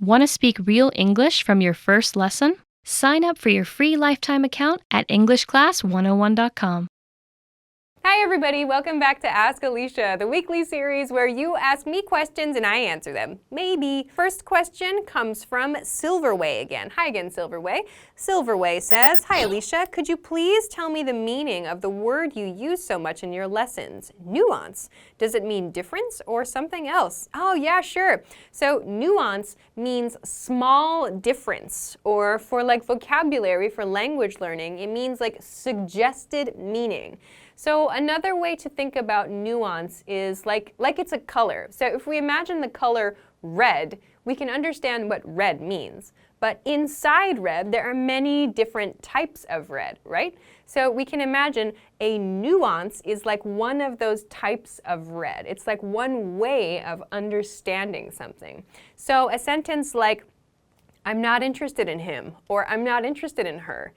Want to speak real English from your first lesson? Sign up for your free lifetime account at EnglishClass101.com. Hi everybody, welcome back to Ask Alisha, the weekly series where you ask me questions and I answer them. Maybe. First question comes from Silverway again. Hi again, Silverway. Silverway says, "Hi Alisha, could you please tell me the meaning of the word you use so much in your lessons? Nuance. Does it mean difference or something else?" Oh yeah, sure. So nuance means small difference, or for like vocabulary for language learning, it means like suggested meaning. So another way to think about nuance is like it's a color. So if we imagine the color red, we can understand what red means. But inside red, there are many different types of red, right? So we can imagine a nuance is like one of those types of red. It's like one way of understanding something. So a sentence like, "I'm not interested in him," or "I'm not interested in her."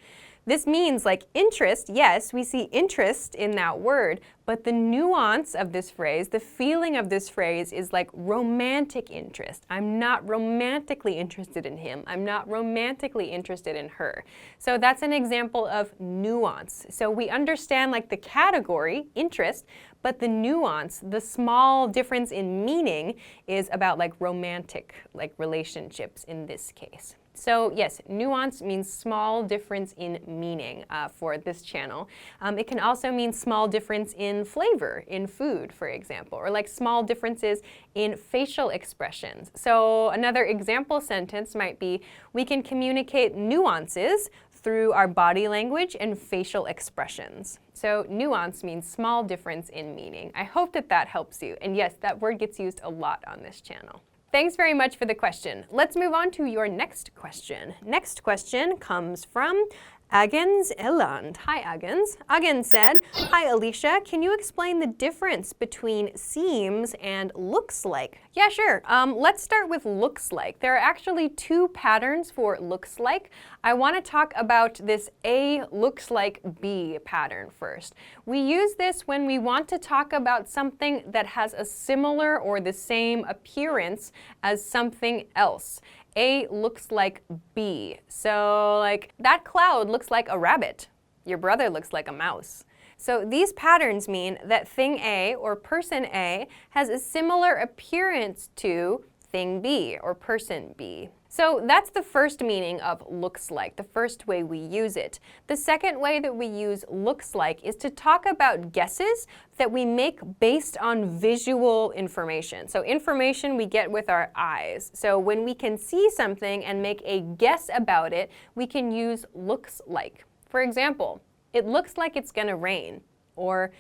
This means like interest, yes, we see interest in that word, but the nuance of this phrase, the feeling of this phrase is like romantic interest. I'm not romantically interested in him. I'm not romantically interested in her. So that's an example of nuance. So we understand like the category, interest, but the nuance, the small difference in meaning is about like romantic like relationships in this case. So yes, nuance means small difference in meaning for this channel. It can also mean small difference in flavor, in food, for example, or like small differences in facial expressions. So another example sentence might be, "We can communicate nuances through our body language and facial expressions." So nuance means small difference in meaning. I hope that that helps you. And yes, that word gets used a lot on this channel. Thanks very much for the question. Let's move on to your next question. Next question comes from Agens Eland. Hi Agens. Agens said, "Hi Alisha, can you explain the difference between seems and looks like?" Yeah, sure. Let's start with looks like. There are actually two patterns for looks like. I want to talk about this A looks like B pattern first. We use this when we want to talk about something that has a similar or the same appearance as something else. A looks like B. So like that cloud looks like a rabbit. Your brother looks like a mouse. So these patterns mean that thing A or person A has a similar appearance to thing B or person B. So that's the first meaning of looks like, the first way we use it. The second way that we use looks like is to talk about guesses that we make based on visual information. So information we get with our eyes. So when we can see something and make a guess about it, we can use looks like. For example, "It looks like it's gonna rain," or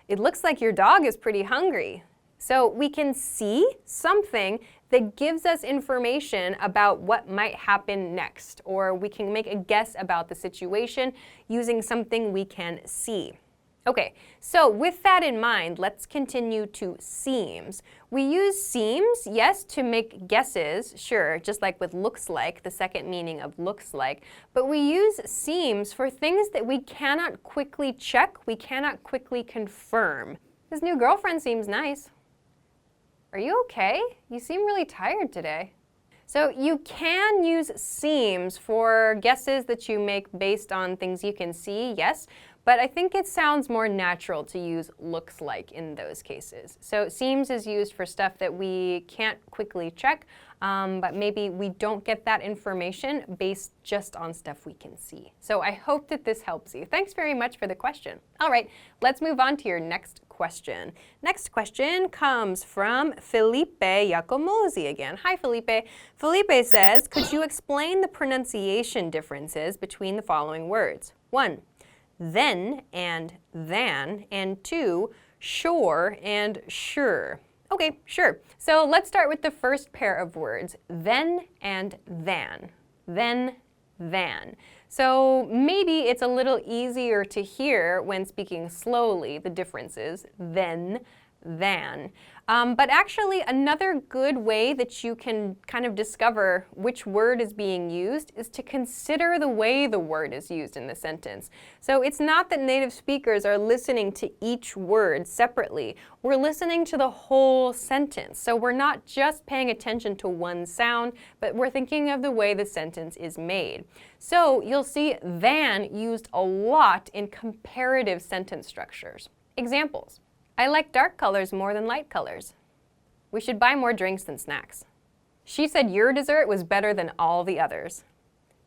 "It looks like your dog is pretty hungry." So we can see something that gives us information about what might happen next, or we can make a guess about the situation using something we can see. Okay, so with that in mind, let's continue to seems. We use seems, yes, to make guesses, sure, just like with looks like, the second meaning of looks like, but we use seems for things that we cannot quickly check, we cannot quickly confirm. His new girlfriend seems nice. Are you okay? You seem really tired today. So you can use seems for guesses that you make based on things you can see, yes, but I think it sounds more natural to use looks like in those cases. So seems is used for stuff that we can't quickly check, but maybe we don't get that information based just on stuff we can see. So I hope that this helps you. Thanks very much for the question. All right, let's move on to your next question. Next question comes from Felipe Giacomosi again. Hi Felipe. Felipe says, "Could you explain the pronunciation differences between the following words? 1. Then and than, and 2. Sure and sure." Okay, sure. So let's start with the first pair of words, then and than. Then, than. So maybe it's a little easier to hear when speaking slowly, the differences, then, than. But actually, another good way that you can kind of discover which word is being used is to consider the way the word is used in the sentence. So it's not that native speakers are listening to each word separately. We're listening to the whole sentence. So we're not just paying attention to one sound, but we're thinking of the way the sentence is made. So you'll see than used a lot in comparative sentence structures. Examples. I like dark colors more than light colors. We should buy more drinks than snacks. She said your dessert was better than all the others.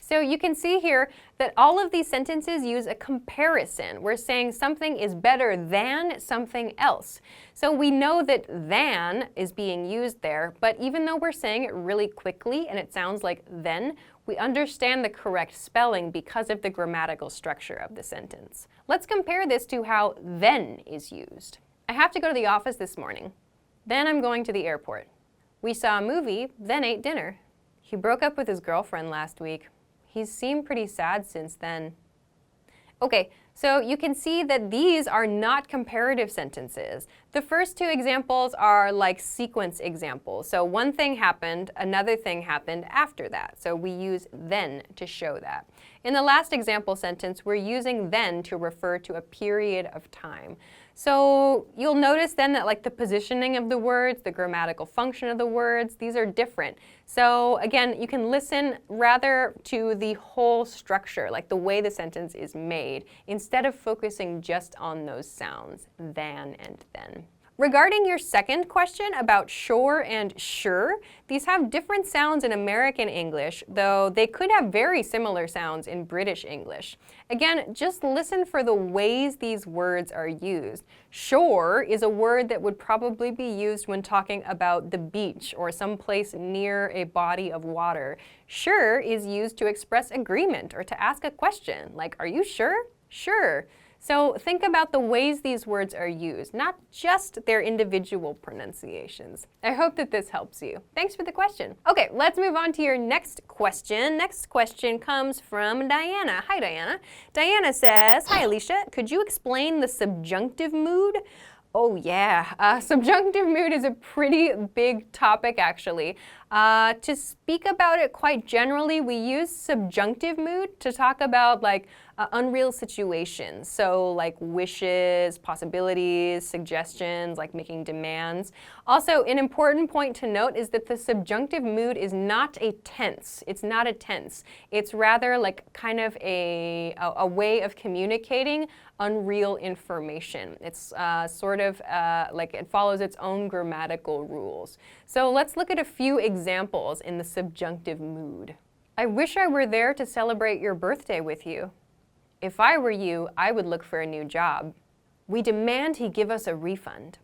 So you can see here that all of these sentences use a comparison. We're saying something is better than something else. So we know that than is being used there, but even though we're saying it really quickly and it sounds like then, we understand the correct spelling because of the grammatical structure of the sentence. Let's compare this to how then is used. I have to go to the office this morning. Then I'm going to the airport. We saw a movie, then ate dinner. He broke up with his girlfriend last week. He's seemed pretty sad since then. Okay, so you can see that these are not comparative sentences. The first two examples are like sequence examples. So one thing happened, another thing happened after that. So we use then to show that. In the last example sentence, we're using then to refer to a period of time. So you'll notice then that like the positioning of the words, the grammatical function of the words, these are different. So again, you can listen rather to the whole structure, like the way the sentence is made, instead of focusing just on those sounds, than and then. Regarding your second question about sure and sure, these have different sounds in American English, though they could have very similar sounds in British English. Again, just listen for the ways these words are used. Shore is a word that would probably be used when talking about the beach or someplace near a body of water. Sure is used to express agreement or to ask a question, like, are you sure? Sure. So think about the ways these words are used, not just their individual pronunciations. I hope that this helps you. Thanks for the question. Okay, let's move on to your next question. Next question comes from Diana. Hi, Diana. Diana says, hi, Alisha. Could you explain the subjunctive mood? Oh yeah, subjunctive mood is a pretty big topic actually. To speak about it quite generally, we use subjunctive mood to talk about like unreal situations. So like wishes, possibilities, suggestions, like making demands. Also, an important point to note is that the subjunctive mood is not a tense. It's not a tense. It's rather like kind of a way of communicating unreal information. It's sort of like it follows its own grammatical rules. So let's look at a few examples in the subjunctive mood. I wish I were there to celebrate your birthday with you. If I were you, I would look for a new job. We demand he give us a refund.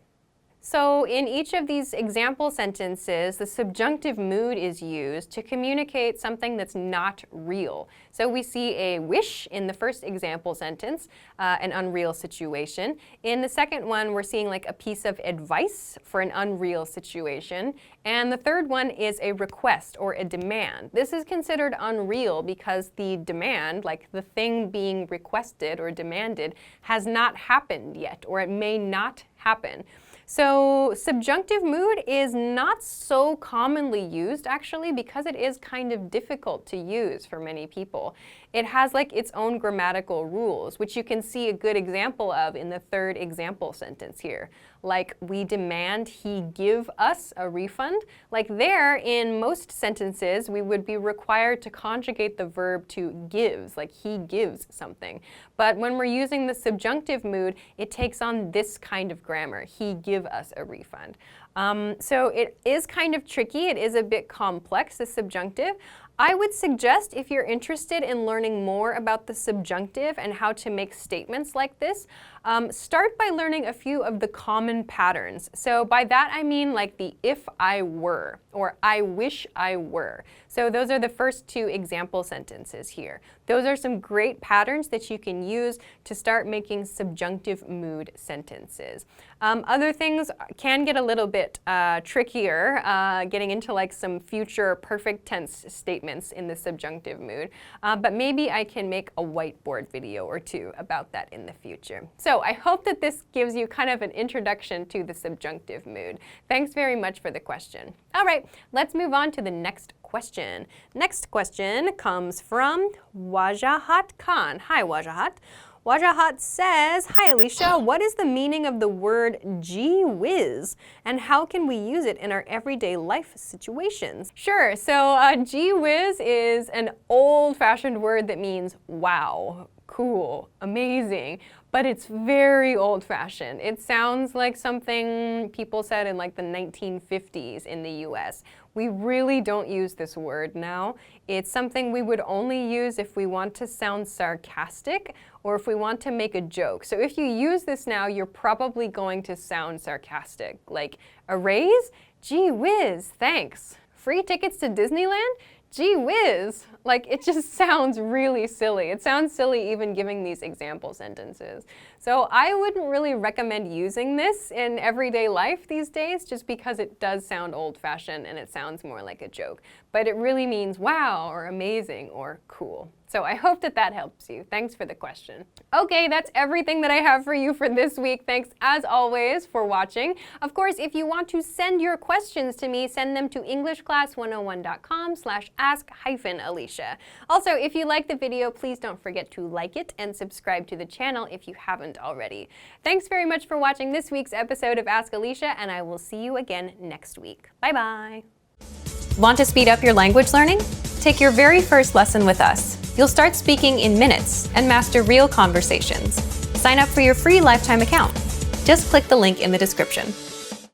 So in each of these example sentences, the subjunctive mood is used to communicate something that's not real. So we see a wish in the first example sentence, an unreal situation. In the second one, we're seeing like a piece of advice for an unreal situation. And the third one is a request or a demand. This is considered unreal because the demand, like the thing being requested or demanded, has not happened yet, or it may not happen. So subjunctive mood is not so commonly used actually because it is kind of difficult to use for many people. It has like its own grammatical rules, which you can see a good example of in the third example sentence here. Like, we demand he give us a refund. Like there, in most sentences, we would be required to conjugate the verb to gives, like he gives something. But when we're using the subjunctive mood, it takes on this kind of grammar, he give us a refund. So it is kind of tricky, it is a bit complex, the subjunctive. I would suggest if you're interested in learning more about the subjunctive and how to make statements like this, start by learning a few of the common patterns. So by that I mean like the if I were or I wish I were. So those are the first two example sentences here. Those are some great patterns that you can use to start making subjunctive mood sentences. Other things can get a little bit trickier, getting into like some future perfect tense statements in the subjunctive mood, but maybe I can make a whiteboard video or two about that in the future. So So I hope that this gives you kind of an introduction to the subjunctive mood. Thanks very much for the question. All right, let's move on to the next question. Next question comes from Wajahat Khan. Hi, Wajahat. Wajahat says, hi Alisha, what is the meaning of the word gee whiz and how can we use it in our everyday life situations? Sure, so gee whiz is an old-fashioned word that means wow, cool, amazing, but it's very old-fashioned. It sounds like something people said in like the 1950s in the US. We really don't use this word now. It's something we would only use if we want to sound sarcastic or if we want to make a joke. So if you use this now, you're probably going to sound sarcastic. Like, a raise? Gee whiz, thanks. Free tickets to Disneyland? Gee whiz. Like, it just sounds really silly. It sounds silly even giving these example sentences. So I wouldn't really recommend using this in everyday life these days just because it does sound old-fashioned and it sounds more like a joke. But it really means wow or amazing or cool. So I hope that that helps you. Thanks for the question. Okay, that's everything that I have for you for this week. Thanks as always for watching. Of course, if you want to send your questions to me, send them to englishclass101.com/ask-Alisha. Also, if you like the video, please don't forget to like it and subscribe to the channel if you haven't already. Thanks very much for watching this week's episode of Ask Alisha, and I will see you again next week. Bye-bye. Want to speed up your language learning? Take your very first lesson with us. You'll start speaking in minutes and master real conversations. Sign up for your free lifetime account. Just click the link in the description.